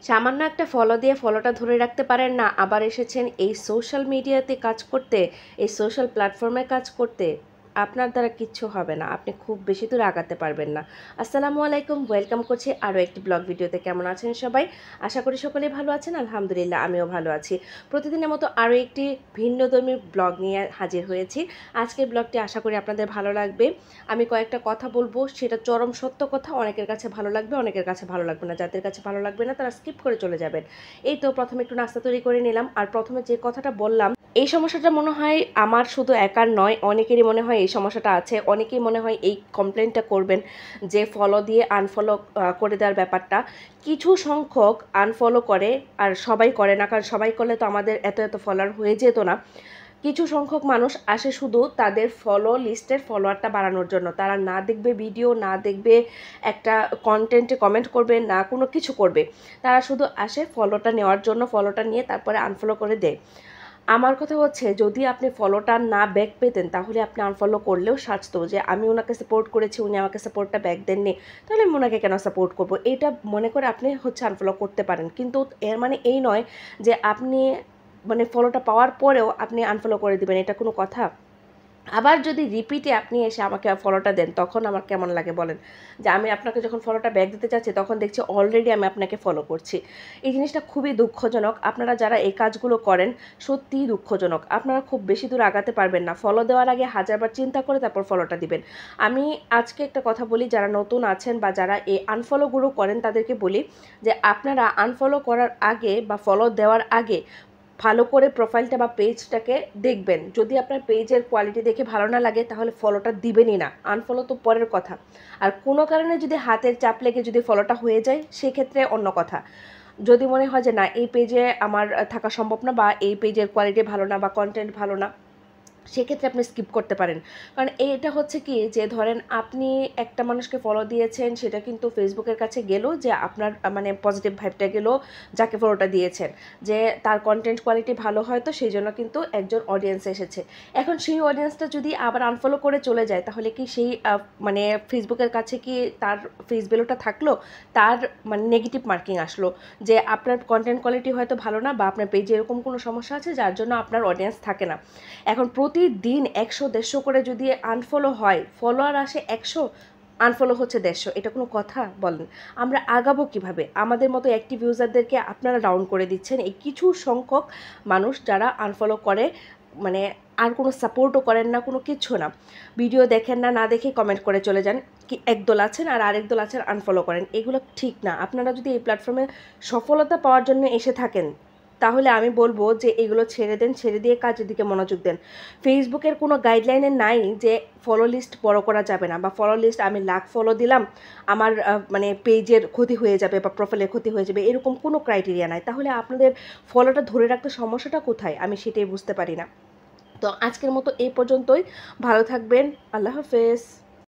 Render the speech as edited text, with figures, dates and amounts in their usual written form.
সামান্য একটা ফলো দিয়ে ফলোটা ধরে রাখতে পারেন না, আবার এসেছেন এই সোশ্যাল মিডিয়াতে কাজ করতে, এই সোশ্যাল প্ল্যাটফর্মে কাজ করতে। আপনার দ্বারা কিচ্ছু হবে না, আপনি খুব বেশি দূর আগাতে পারবেন না। আসসালামু আলাইকুম, ওয়েলকাম করছি আরও একটি ব্লগ ভিডিওতে। কেমন আছেন সবাই? আশা করি সকলেই ভালো আছেন। আলহামদুলিল্লাহ, আমিও ভালো আছি। প্রতিদিনের মতো আরও একটি ভিন্নধর্মী ব্লগ নিয়ে হাজির হয়েছি। আজকের ব্লগটি আশা করি আপনাদের ভালো লাগবে। আমি কয়েকটা কথা বলবো, সেটা চরম সত্য কথা। অনেকের কাছে ভালো লাগবে, অনেকের কাছে ভালো লাগবে না। যাদের কাছে ভালো লাগবে না তারা স্কিপ করে চলে যাবেন। এই তো প্রথমে একটু নাস্তা তৈরি করে নিলাম। আর প্রথমে যে কথাটা বললাম, এই সমস্যাটা মনে হয় আমার শুধু একার নয়, অনেকেরই মনে হয় এই সমস্যাটা আছে। অনেকেই মনে হয় এই কমপ্লেনটা করবেন যে ফলো দিয়ে আনফলো করে দেওয়ার ব্যাপারটা। কিছু সংখ্যক আনফলো করে, আর সবাই করে না, কারণ সবাই করলে তো আমাদের এত এত ফলোয়ার হয়ে যেত না। কিছু সংখ্যক মানুষ আসে শুধু তাদের ফলো লিস্টের ফলোয়ারটা বাড়ানোর জন্য। তারা না দেখবে ভিডিও, না দেখবে একটা কন্টেন্টে কমেন্ট করবে, না কোনো কিছু করবে। তারা শুধু আসে ফলোটা নেওয়ার জন্য, ফলোটা নিয়ে তারপরে আনফলো করে দেয়। আমার কথা হচ্ছে, যদি আপনি ফলোটা না ব্যাক পেতেন তাহলে আপনি আনফলো করলেও সাজতো যে আমি ওনাকে সাপোর্ট করেছি, উনি আমাকে সাপোর্টটা ব্যাক দেননি, তাহলে আমি ওনাকে কেন সাপোর্ট করবো, এটা মনে করে আপনি আনফলো করতে পারেন। কিন্তু এর মানে এই নয় যে আপনি ফলোটা পাওয়ার পরেও আপনি আনফলো করে দিবেন, এটা কোনো কথা? আবার যদি রিপিটে আপনি এসে আমাকে ফলোটা দেন, তখন আমার কেমন লাগে বলেন? যে আমি আপনাকে যখন ফলোটা ব্যাক দিতে চাচ্ছি তখন দেখছি অলরেডি আমি আপনাকে ফলো করছি। এই জিনিসটা খুবই দুঃখজনক। আপনারা যারা এই কাজগুলো করেন সত্যিই দুঃখজনক। আপনারা খুব বেশি দূর আগাতে পারবেন না। ফলো দেওয়ার আগে হাজারবার চিন্তা করে তারপর ফলোটা দিবেন। আমি আজকে একটা কথা বলি, যারা নতুন আছেন বা যারা এই আনফলোগুলো করেন তাদেরকে বলি যে আপনারা আনফলো করার আগে বা ফলো দেওয়ার আগে ভালো করে প্রোফাইলটা বা পেজটাকে দেখবেন। যদি আপনার পেজের কোয়ালিটি দেখে ভালো না লাগে তাহলে ফলোটা দিবেনই না। আনফলো তো পরের কথা। আর কোনো কারণে যদি হাতের চাপ লেগে যদি ফলোটা হয়ে যায় সেক্ষেত্রে অন্য কথা। যদি মনে হয় যে না, এই পেজে আমার থাকা সম্ভব না, বা এই পেজের কোয়ালিটি ভালো না, বা কন্টেন্ট ভালো না, সেক্ষেত্রে আপনি স্কিপ করতে পারেন। কারণ এটা হচ্ছে কি, যে ধরেন আপনি একটা মানুষকে ফলো দিয়েছেন, সেটা কিন্তু ফেসবুকের কাছে গেল যে আপনার পজিটিভ ভাইবটা গেল যাকে ফলোটা দিয়েছেন, যে তার কন্টেন্ট কোয়ালিটি ভালো হয়, তো সেই জন্য কিন্তু একজন অডিয়েন্স এসেছে। এখন সেই অডিয়েন্সটা যদি আবার আনফলো করে চলে যায় তাহলে কি সেই ফেসবুকের কাছে কি তার ফেস ভ্যালুটা থাকলো? তার নেগেটিভ মার্কিং আসলো যে আপনার কন্টেন্ট কোয়ালিটি হয়তো ভালো না, বা আপনার পেজে এরকম কোনো সমস্যা আছে যার জন্য আপনার অডিয়েন্স থাকে না। এখন প্রতিদিন 100-150 করে যদি আনফলো হয়, ফলোয়ার আসে 100, আনফলো হচ্ছে 150, এটা কোনো কথা বলেন? আমরা আগাবো কিভাবে? আমাদের মতো অ্যাক্টিভ ইউজারদেরকে আপনারা ডাউন করে দিচ্ছেন। এই কিছু সংখ্যক মানুষ যারা আনফলো করে, আর কোনো সাপোর্টও করেন না, কোনো কিচ্ছু না, ভিডিও দেখেন না, না দেখে কমেন্ট করে চলে যান। কি একদল আছেন, আর আরেক দল আছেন আনফলো করেন। এগুলো ঠিক না। আপনারা যদি এই প্ল্যাটফর্মে সফলতা পাওয়ার জন্য এসে থাকেন তাহলে আমি বলবো যে এগুলো ছেড়ে দেন, ছেড়ে দিয়ে কাজের দিকে মনোযোগ দেন। ফেসবুকের কোনো গাইডলাইনে নাই যে ফলো লিস্ট বড় করা যাবে না, বা ফলো লিস্ট আমি লাখ ফলো দিলাম আমার পেজের ক্ষতি হয়ে যাবে বা প্রোফাইলের ক্ষতি হয়ে যাবে, এরকম কোনো ক্রাইটেরিয়া নাই। তাহলে আপনাদের ফলোটা ধরে রাখতে সমস্যাটা কোথায় আমি সেটাই বুঝতে পারি না। তো আজকের মতো এই পর্যন্তই। ভালো থাকবেন। আল্লাহ হাফেজ।